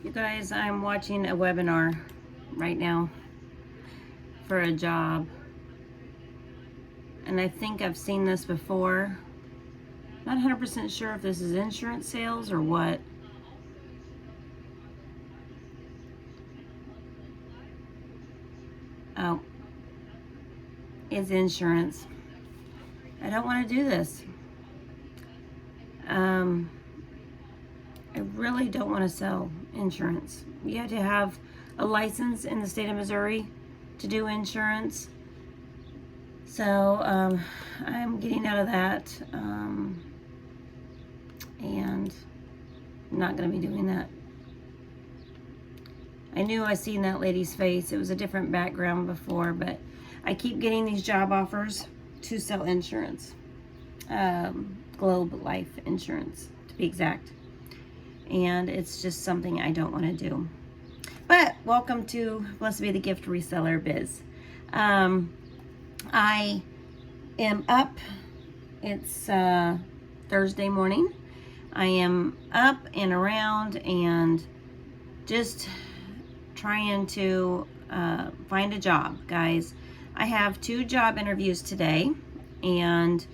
You guys, I'm watching a webinar right now for a job. And I think I've seen this before. Not 100% sure if this is insurance sales or what. Oh, it's insurance. I don't want to do this. I really don't want to sell insurance. You have to have a license in the state of Missouri to do insurance. So I'm getting out of that, and I'm not going to be doing that. I knew I seen that lady's face. It was a different background before, but I keep getting these job offers to sell insurance, Globe Life Insurance to be exact, and it's just something I don't want to do. But welcome to Blessed Be the Gift Reseller Biz. I am up. It's Thursday morning. I am up and around and just trying to find a job, guys. I have 2 job interviews today, and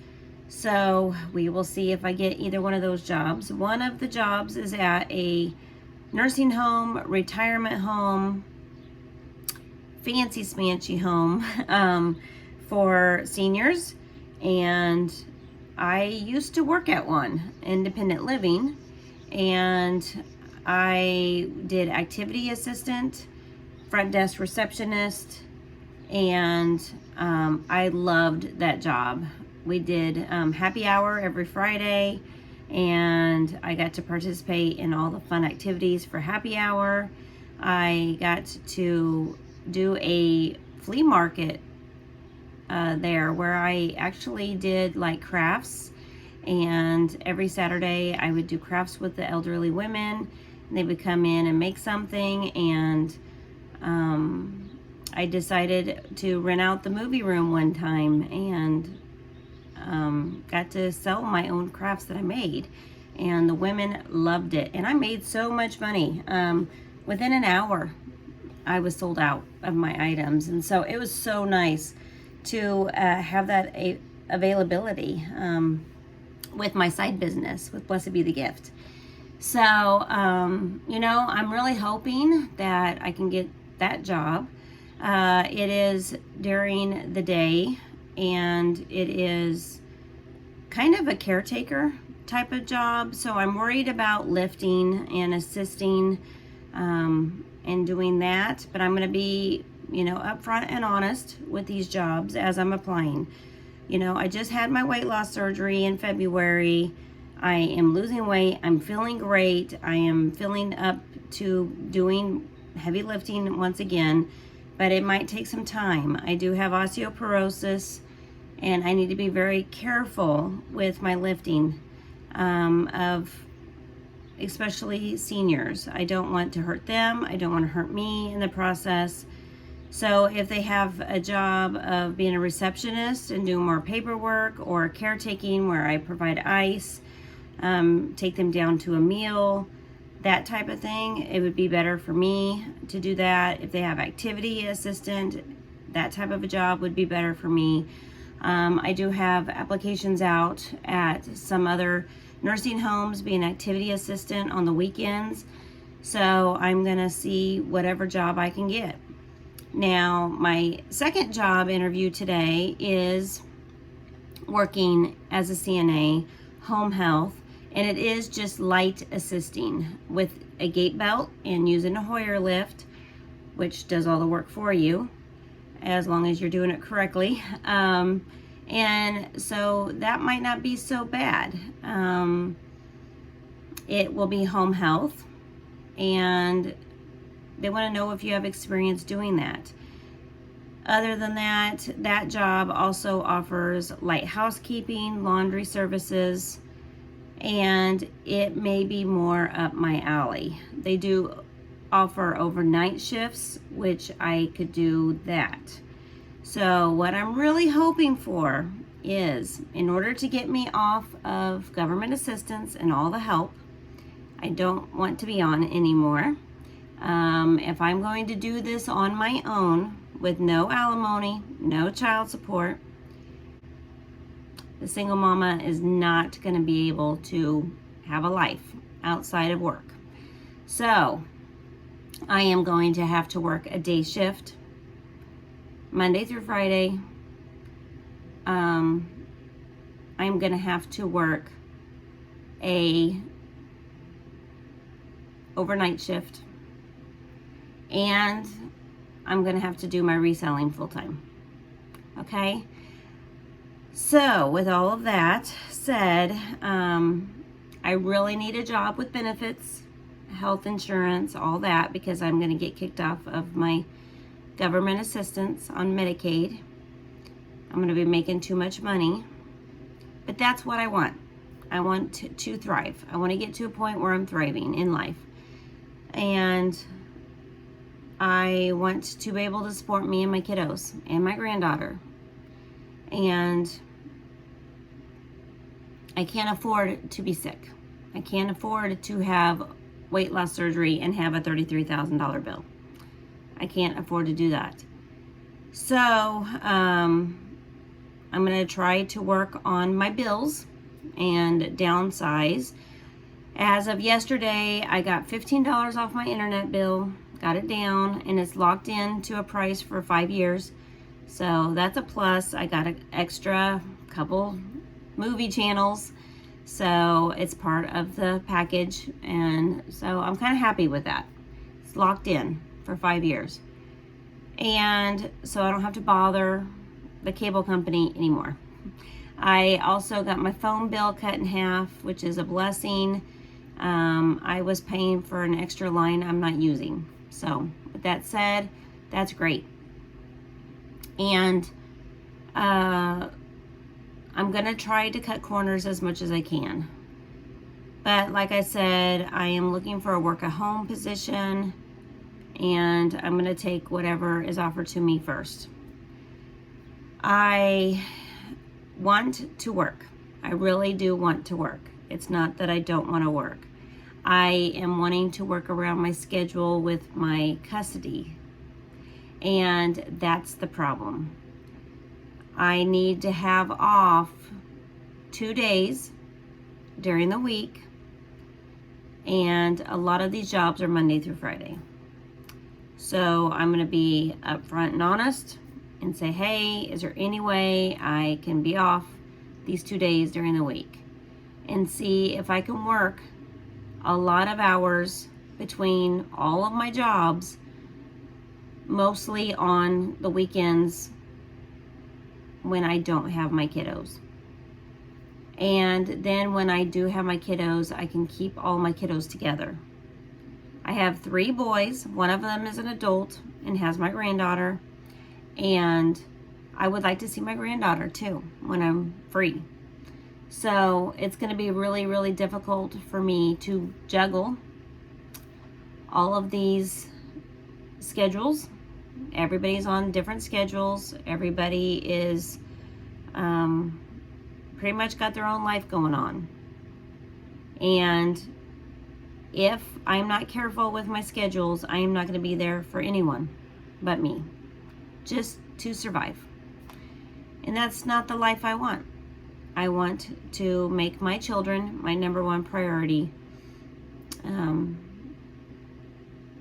so we will see if I get either one of those jobs. One of the jobs is at a nursing home, retirement home, fancy smancy home for seniors, and I used to work at one, independent living, and I did activity assistant, front desk receptionist, and I loved that job. We did happy hour every Friday, and I got to participate in all the fun activities for happy hour. I got to do a flea market there where I actually did like crafts, and every Saturday I would do crafts with the elderly women. They would come in and make something, and I decided to rent out the movie room one time and got to sell my own crafts that I made, and the women loved it, and I made so much money. Within an hour I was sold out of my items, and so it was so nice to have that availability with my side business with Blessed Be the Gift. So you know, I'm really hoping that I can get that job. It is during the day, and it is kind of a caretaker type of job, so I'm worried about lifting and assisting and doing that, but I'm going to be, you know, upfront and honest with these jobs as I'm applying. You know, I just had my weight loss surgery in February. I am losing weight. I'm feeling great. I am feeling up to doing heavy lifting once again, but it might take some time. I do have osteoporosis, and I need to be very careful with my lifting of especially seniors. I don't want to hurt them. I don't want to hurt me in the process. So if they have a job of being a receptionist and doing more paperwork, or caretaking where I provide ice, take them down to a meal, that type of thing, it would be better for me to do that. If they have activity assistant, that type of a job would be better for me. I do have applications out at some other nursing homes being activity assistant on the weekends, so I'm gonna see whatever job I can get. Now, my second job interview today is working as a CNA, home health, and it is just light assisting with a gait belt and using a Hoyer lift, which does all the work for you as long as you're doing it correctly. And so that might not be so bad. It will be home health, and they want to know if you have experience doing that. Other than that, that job also offers light housekeeping, laundry services, and it may be more up my alley. They do offer overnight shifts, which I could do that. So what I'm really hoping for is, in order to get me off of government assistance and all the help I don't want to be on anymore, If I'm going to do this on my own with no alimony, no child support, the single mama is not going to be able to have a life outside of work. So I am going to have to work a day shift, Monday through Friday. I'm going to have to work a overnight shift, and I'm going to have to do my reselling full time. Okay? So with all of that said, I really need a job with benefits, health insurance, all that, because I'm going to get kicked off of my government assistance on Medicaid. I'm going to be making too much money, but that's what I want. I want to thrive. I want to get to a point where I'm thriving in life. And I want to be able to support me and my kiddos and my granddaughter. And I can't afford to be sick. I can't afford to have weight loss surgery and have a $33,000 bill. I can't afford to do that. So I'm going to try to work on my bills and downsize. As of yesterday, I got $15 off my internet bill, got it down, and it's locked in to a price for 5 years. So that's a plus. I got an extra couple movie channels, so it's part of the package, and so I'm kind of happy with that. It's locked in for 5 years, and so I don't have to bother the cable company anymore. I also got my phone bill cut in half, which is a blessing. I was paying for an extra line I'm not using. So with that said, that's great. And I'm going to try to cut corners as much as I can. But like I said, I am looking for a work at home position, and I'm going to take whatever is offered to me first. I want to work. I really do want to work. It's not that I don't want to work. I am wanting to work around my schedule with my custody, and that's the problem. I need to have off 2 days during the week, and a lot of these jobs are Monday through Friday. So I'm going to be upfront and honest and say, hey, is there any way I can be off these 2 days during the week? And see if I can work a lot of hours between all of my jobs, mostly on the weekends when I don't have my kiddos. And then when I do have my kiddos, I can keep all my kiddos together. I have 3 boys. One of them is an adult and has my granddaughter. And I would like to see my granddaughter too when I'm free. So it's going to be really, really difficult for me to juggle all of these schedules. Everybody's on different schedules. Everybody is pretty much got their own life going on. And if I'm not careful with my schedules, I am not going to be there for anyone but me, just to survive. And that's not the life I want. I want to make my children my number one priority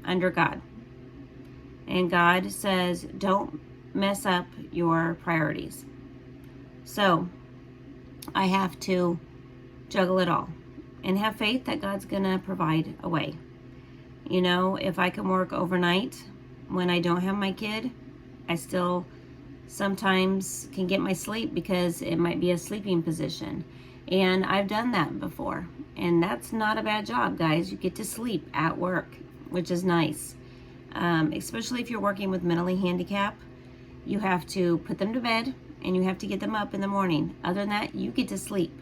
under God. And God says, don't mess up your priorities. So I have to juggle it all and have faith that God's going to provide a way. You know, if I can work overnight when I don't have my kid, I still sometimes can get my sleep because it might be a sleeping position. And I've done that before. And that's not a bad job, guys. You get to sleep at work, which is nice. Especially if you're working with mentally handicapped. You have to put them to bed and you have to get them up in the morning. Other than that, you get to sleep.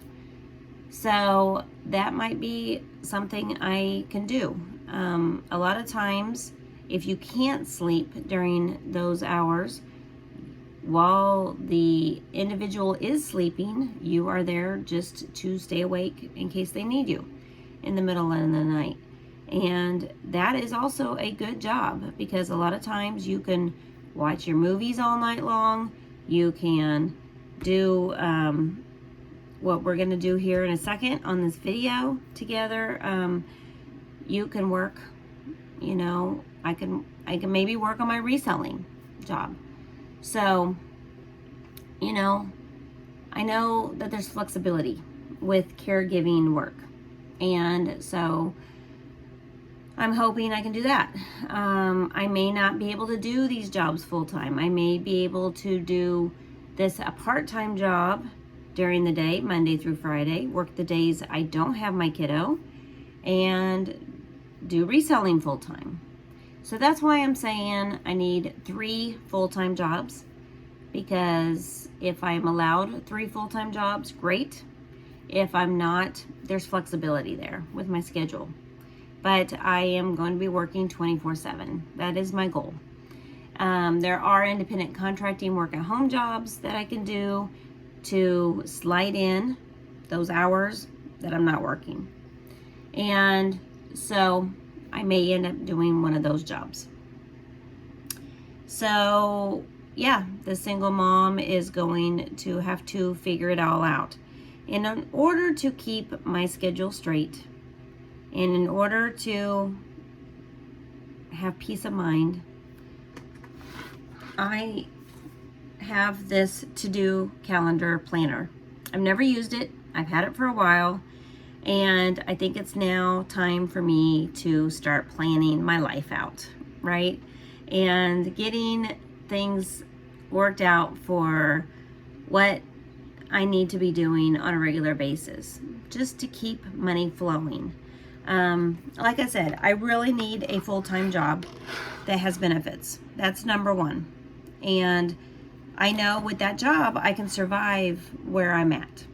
So that might be something I can do. A lot of times, if you can't sleep during those hours, while the individual is sleeping, you are there just to stay awake in case they need you in the middle of the night. And that is also a good job, because a lot of times you can watch your movies all night long. You can do what we're going to do here in a second on this video together. You can work, you know, I can maybe work on my reselling job. So, you know, I know that there's flexibility with caregiving work. And so I'm hoping I can do that. I may not be able to do these jobs full time. I may be able to do this a part-time job during the day, Monday through Friday, work the days I don't have my kiddo, and do reselling full time. So that's why I'm saying I need 3 full-time jobs, because if I'm allowed 3 full-time jobs, great. If I'm not, there's flexibility there with my schedule. But I am going to be working 24/7. That is my goal. There are independent contracting work at home jobs that I can do to slide in those hours that I'm not working. And so I may end up doing one of those jobs. So yeah, the single mom is going to have to figure it all out. And in order to keep my schedule straight, and in order to have peace of mind, I have this to-do calendar planner. I've never used it. I've had it for a while, and I think it's now time for me to start planning my life out, right? And getting things worked out for what I need to be doing on a regular basis, just to keep money flowing. Like I said, I really need a full-time job that has benefits. That's number one. And I know with that job, I can survive where I'm at.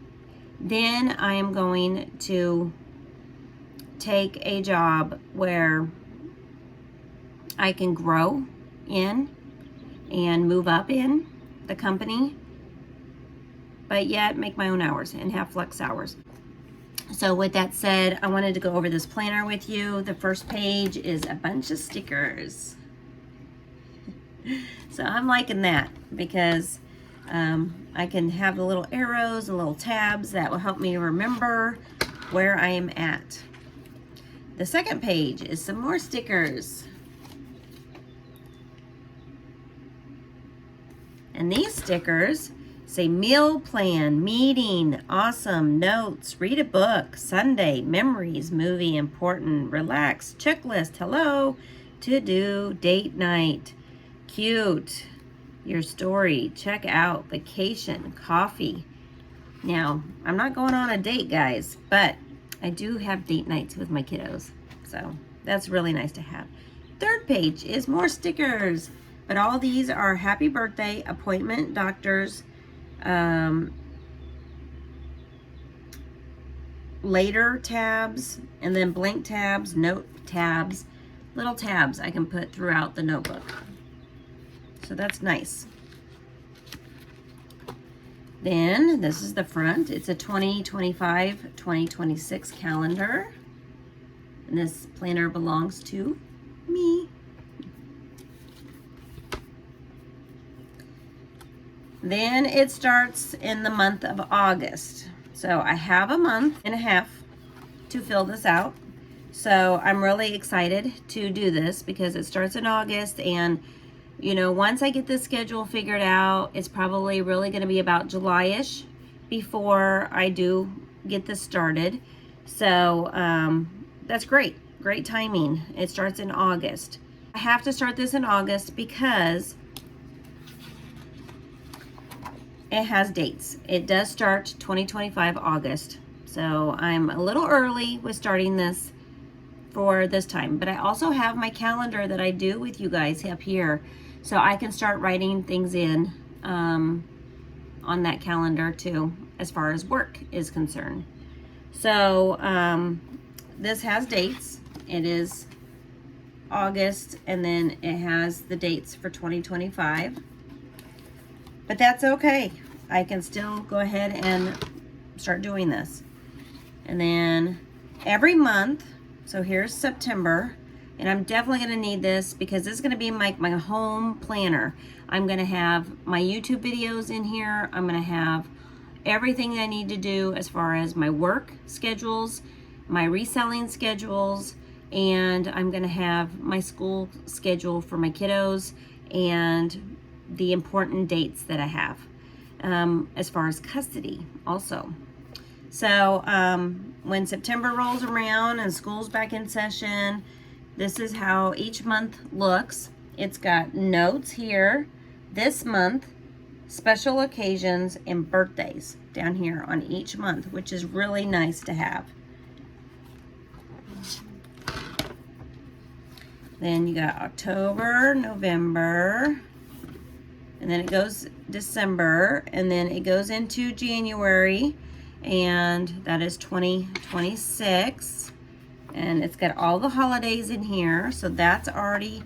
Then I am going to take a job where I can grow in and move up in the company, but yet make my own hours and have flex hours. So with that said, I wanted to go over this planner with you. The first page is a bunch of stickers. So I'm liking that, because I can have the little arrows and little tabs that will help me remember where I am at. The second page is some more stickers. And these stickers say meal plan, meeting, awesome, notes, read a book, Sunday, memories, movie, important, relax, checklist, hello, to do, date night, cute, your story, check out, vacation, coffee. Now, I'm not going on a date, guys, but I do have date nights with my kiddos. So that's really nice to have. Third page is more stickers, but all these are happy birthday, appointment, doctors, later tabs, and then blank tabs, note tabs, little tabs I can put throughout the notebook. So that's nice. Then this is the front. It's a 2025-2026 calendar. And this planner belongs to me. Then it starts in the month of August. So I have a month and a half to fill this out. So I'm really excited to do this, because it starts in August, and you know, once I get this schedule figured out, it's probably really going to be about July-ish before I do get this started. So that's great. Great timing. It starts in August. I have to start this in August because it has dates. It does start 2025 August. So I'm a little early with starting this for this time. But I also have my calendar that I do with you guys up here. So I can start writing things in on that calendar too, as far as work is concerned. So this has dates. It is August, and then it has the dates for 2025. But that's okay. I can still go ahead and start doing this. And then every month So here's September, and I'm definitely going to need this because this is going to be my home planner. I'm going to have my YouTube videos in here. I'm going to have everything I need to do as far as my work schedules, my reselling schedules, and I'm going to have my school schedule for my kiddos and the important dates that I have as far as custody also. So when September rolls around and school's back in session, this is how each month looks. It's got notes here, this month, special occasions, and birthdays down here on each month, which is really nice to have. Then you got October, November, and then it goes December, and then it goes into January, and that is 2026. And it's got all the holidays in here, so that's already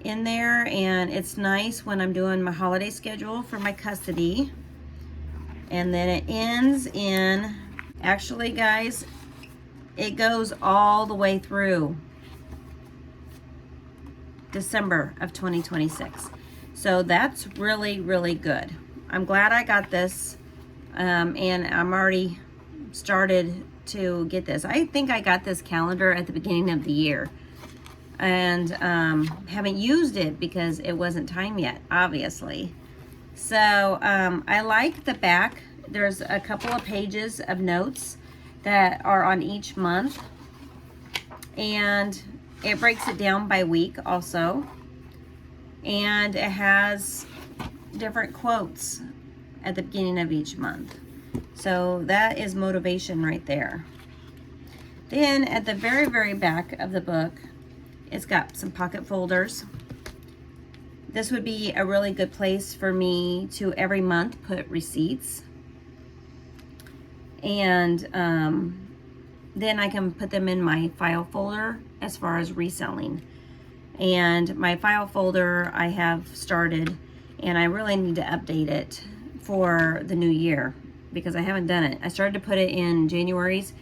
in there, and it's nice when I'm doing my holiday schedule for my custody. And then it ends in, actually guys, it goes all the way through December of 2026. So that's really, really good. I'm glad I got this, and I'm already started to get this. I think I got this calendar at the beginning of the year, and haven't used it because it wasn't time yet, obviously. So I like the back. There's a couple of pages of notes that are on each month, and it breaks it down by week also, and it has different quotes at the beginning of each month. So that is motivation right there. Then at the very, very back of the book, it's got some pocket folders. This would be a really good place for me to every month put receipts. And then I can put them in my file folder as far as reselling. And my file folder I have started, and I really need to update it for the new year because I haven't done it. I started to put it in January's,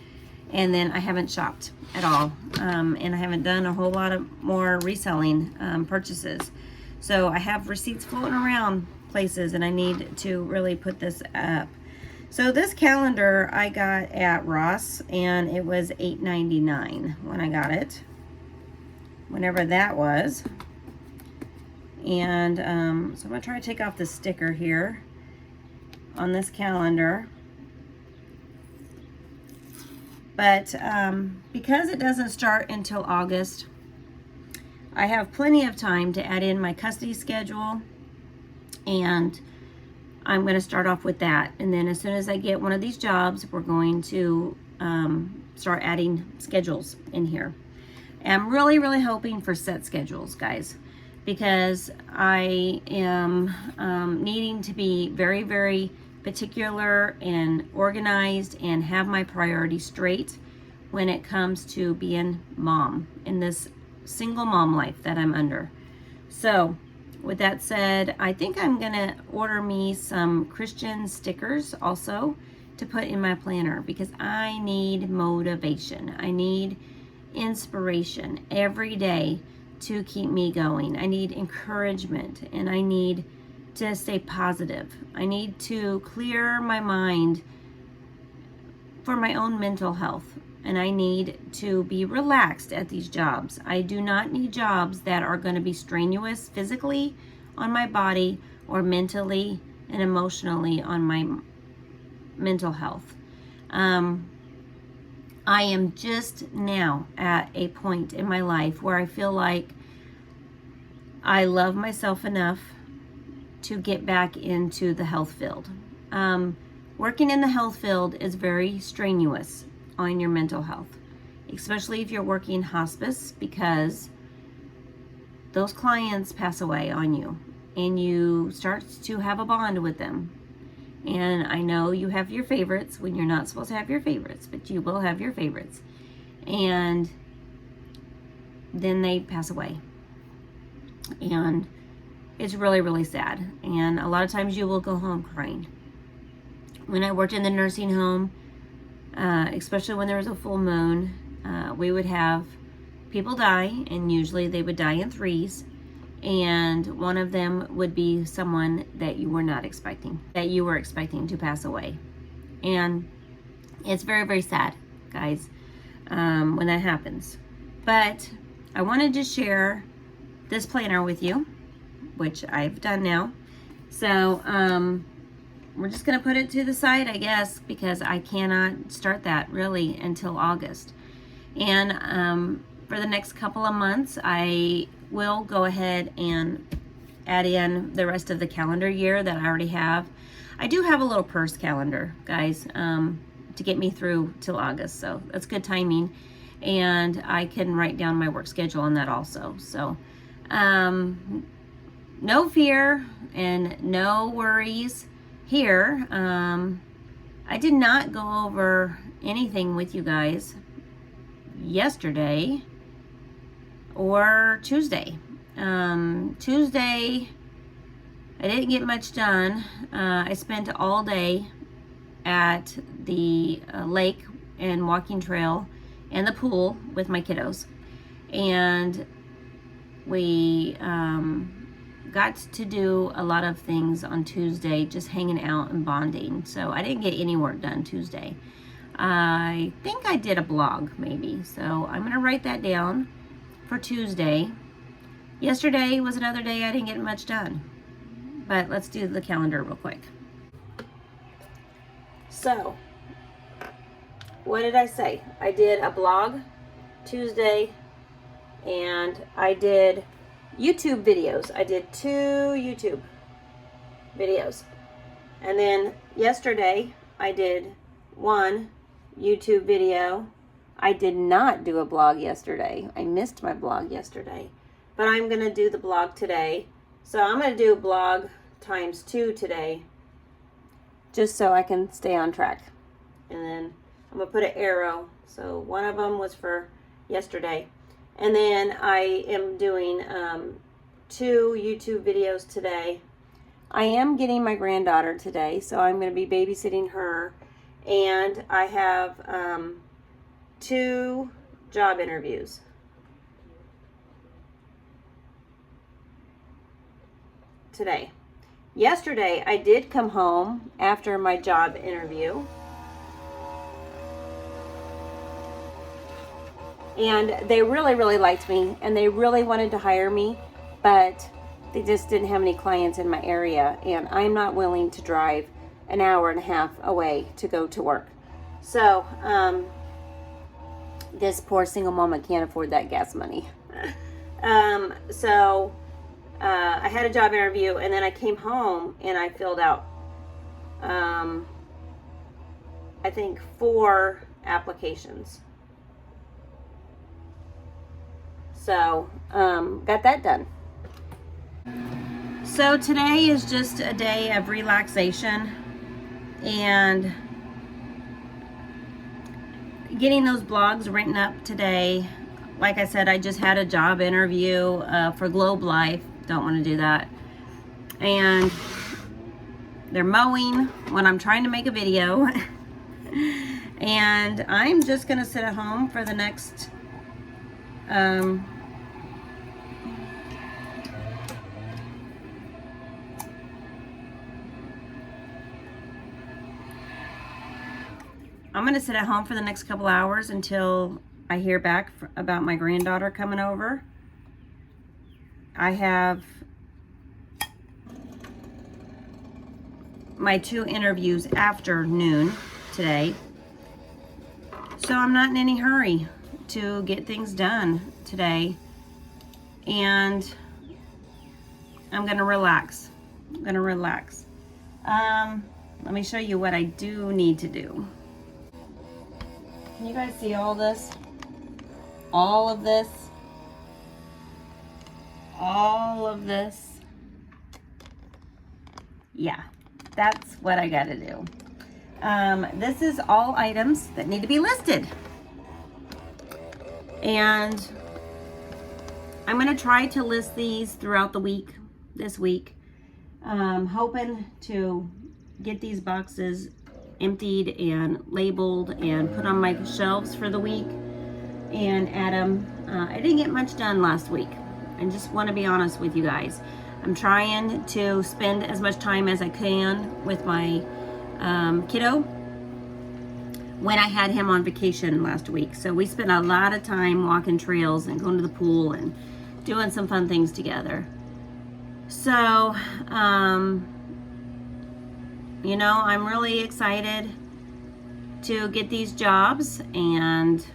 and then I haven't shopped at all. And I haven't done a whole lot of more reselling purchases. So I have receipts floating around places, and I need to really put this up. So this calendar I got at Ross, and it was $8.99 when I got it, whenever that was. And so I'm gonna try to take off the sticker here on this calendar. But because it doesn't start until August, I have plenty of time to add in my custody schedule, and I'm going to start off with that. And then as soon as I get one of these jobs, we're going to start adding schedules in here. And I'm really, really hoping for set schedules, guys, because I am needing to be very, very particular and organized and have my priorities straight when it comes to being mom in this single mom life that I'm under. So with that said, I think I'm gonna order me some Christian stickers also to put in my planner because I need motivation. I need inspiration every day to keep me going. I need encouragement, and I need to stay positive. I need to clear my mind for my own mental health, and I need to be relaxed at these jobs. I do not need jobs that are going to be strenuous physically on my body or mentally and emotionally on my mental health. I am just now at a point in my life where I feel like I love myself enough to get back into the health field. Working in the health field is very strenuous on your mental health, especially if you're working hospice, because those clients pass away on you and you start to have a bond with them. And I know you have your favorites when you're not supposed to have your favorites, but you will have your favorites. And then they pass away. And it's really, really sad. And a lot of times you will go home crying. When I worked in the nursing home, especially when there was a full moon, we would have people die, and usually they would die in threes. And one of them would be someone that you were not expecting, that you were expecting to pass away. And it's very, very sad, guys, when that happens. But I wanted to share this planner with you, which I've done now. So we're just going to put it to the side, I guess, because I cannot start that really until August. And for the next couple of months, I will go ahead and add in the rest of the calendar year that I already have. I do have a little purse calendar, guys, to get me through till August, so that's good timing. And I can write down my work schedule on that also. So no fear and no worries here. I did not go over anything with you guys yesterday or Tuesday. Tuesday, I didn't get much done. I spent all day at the lake and walking trail and the pool with my kiddos. And we got to do a lot of things on Tuesday, just hanging out and bonding. So I didn't get any work done Tuesday. I think I did a blog maybe. So I'm going to write that down for Tuesday. Yesterday was another day I didn't get much done. But let's do the calendar real quick. So, what did I say? I did a blog Tuesday, and I did YouTube videos. I did 2 YouTube videos. And then yesterday, I did 1 YouTube video. I did not do a blog yesterday. I missed my blog yesterday. But I'm going to do the blog today. So I'm going to do a blog times 2 today, just so I can stay on track. And then I'm going to put an arrow. So one of them was for yesterday. And then I am doing 2 YouTube videos today. I am getting my granddaughter today, so I'm going to be babysitting her. And I have 2 job interviews. Today. Yesterday, I did come home after my job interview. And they really, really liked me, and they really wanted to hire me, but they just didn't have any clients in my area, and I'm not willing to drive an hour and a half away to go to work. So, this poor single mama can't afford that gas money. I had a job interview, and then I came home and I filled out, I think 4 applications. So, got that done. So today is just a day of relaxation and getting those blogs written up today. Like I said, I just had a job interview for Globe Life. Don't want to do that. And they're mowing when I'm trying to make a video. And I'm just going to sit at home for the next I'm going to sit at home for the next couple hours until I hear back about my granddaughter coming over. I have my 2 interviews after noon today. So I'm not in any hurry to get things done today. And I'm going to relax. Let me show you what I do need to do. Can you guys see all this? All of this? All of this? Yeah, that's what I gotta do. This is all items that need to be listed. And I'm gonna try to list these throughout the week, this week. Hoping to get these boxes emptied and labeled and put on my shelves for the week. and Adam. I didn't get much done last week. I just want to be honest with you guys. I'm trying to spend as much time as I can with my kiddo when I had him on vacation last week. So we spent a lot of time walking trails and going to the pool and doing some fun things together. So, you know, I'm really excited to get these jobs and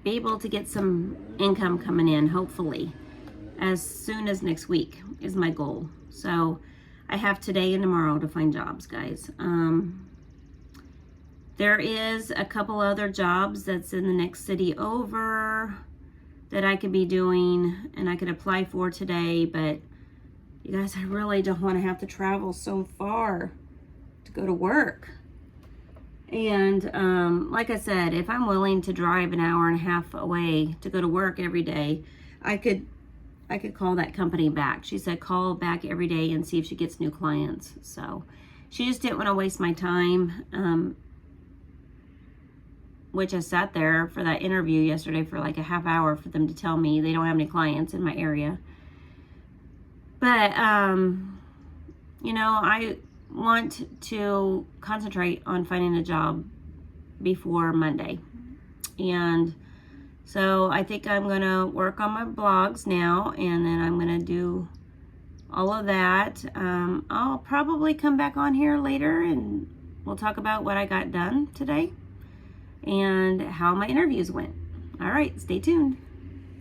be able to get some income coming in, hopefully, as soon as next week is my goal. So I have today and tomorrow to find jobs, guys. There is a couple other jobs that's in the next city over that I could be doing and I could apply for today, but you guys, I really don't want to have to travel so far to go to work. And like I said, if I'm willing to drive an hour and a half away to go to work every day, I could call that company back. She said call back every day and see if she gets new clients. So she just didn't want to waste my time, which I sat there for that interview yesterday for like a half hour for them to tell me they don't have any clients in my area. But, you know, I want to concentrate on finding a job before Monday. And so I think I'm going to work on my blogs now, and then I'm going to do all of that. I'll probably come back on here later and we'll talk about what I got done today and how my interviews went. All right, stay tuned.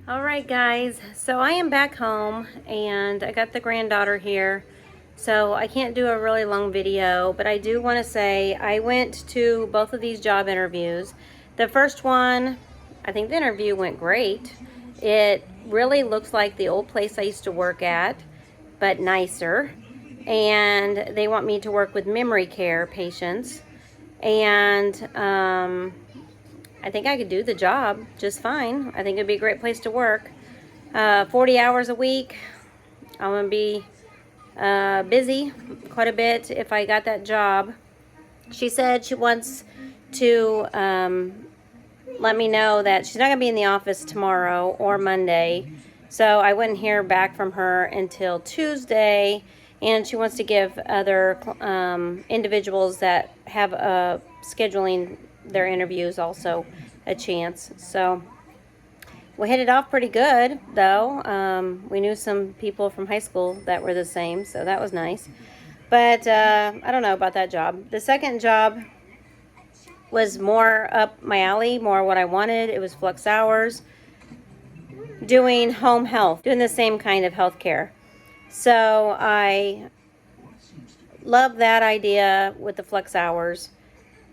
All right, guys, so I am back home and I got the granddaughter here. So I can't do a really long video, but I do want to say I went to both of these job interviews. The first one, I think the interview went great. It really looks like the old place I used to work at, but nicer. And they want me to work with memory care patients. And I think I could do the job just fine. I think it'd be a great place to work. 40 hours a week. I'm going to be busy quite a bit if I got that job. She said she wants to let me know that she's not going to be in the office tomorrow or Monday. So I wouldn't hear back from her until Tuesday. And she wants to give other individuals that have scheduling their interviews also a chance. So we hit it off pretty good, though. We knew some people from high school that were the same, so that was nice. But I don't know about that job. The second job was more up my alley, more what I wanted. It was flex hours, doing home health, doing the same kind of health care. So I love that idea with the flex hours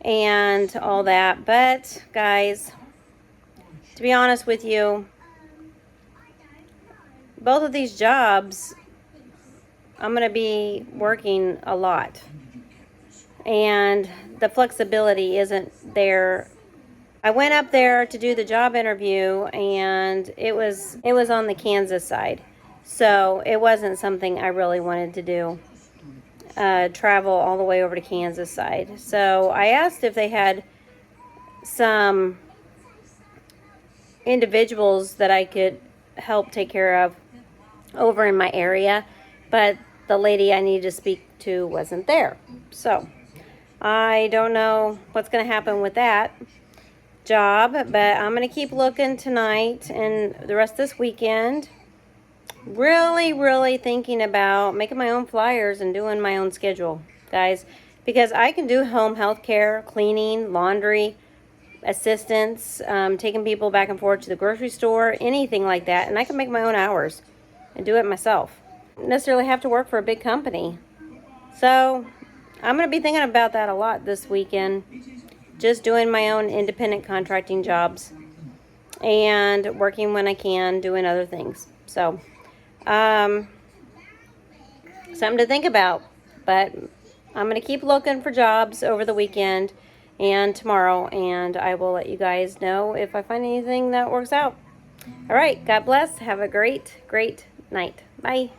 and all that. But guys, to be honest with you, both of these jobs, I'm going to be working a lot. And the flexibility isn't there. I went up there to do the job interview, and it was on the Kansas side. So it wasn't something I really wanted to do. Travel all the way over to Kansas side. So I asked if they had some individuals that I could help take care of over in my area, but the lady I needed to speak to wasn't there. So I don't know what's going to happen with that job, but I'm going to keep looking tonight and the rest of this weekend. Really thinking about making my own flyers and doing my own schedule, guys, because I can do home health care, cleaning, laundry, assistance, taking people back and forth to the grocery store, anything like that, and I can make my own hours and do it myself. I don't necessarily have to work for a big company. So I'm going to be thinking about that a lot this weekend, just doing my own independent contracting jobs and working when I can, doing other things. So something to think about, but I'm going to keep looking for jobs over the weekend and tomorrow, and I will let you guys know if I find anything that works out. All right, God bless. Have a great night. Bye.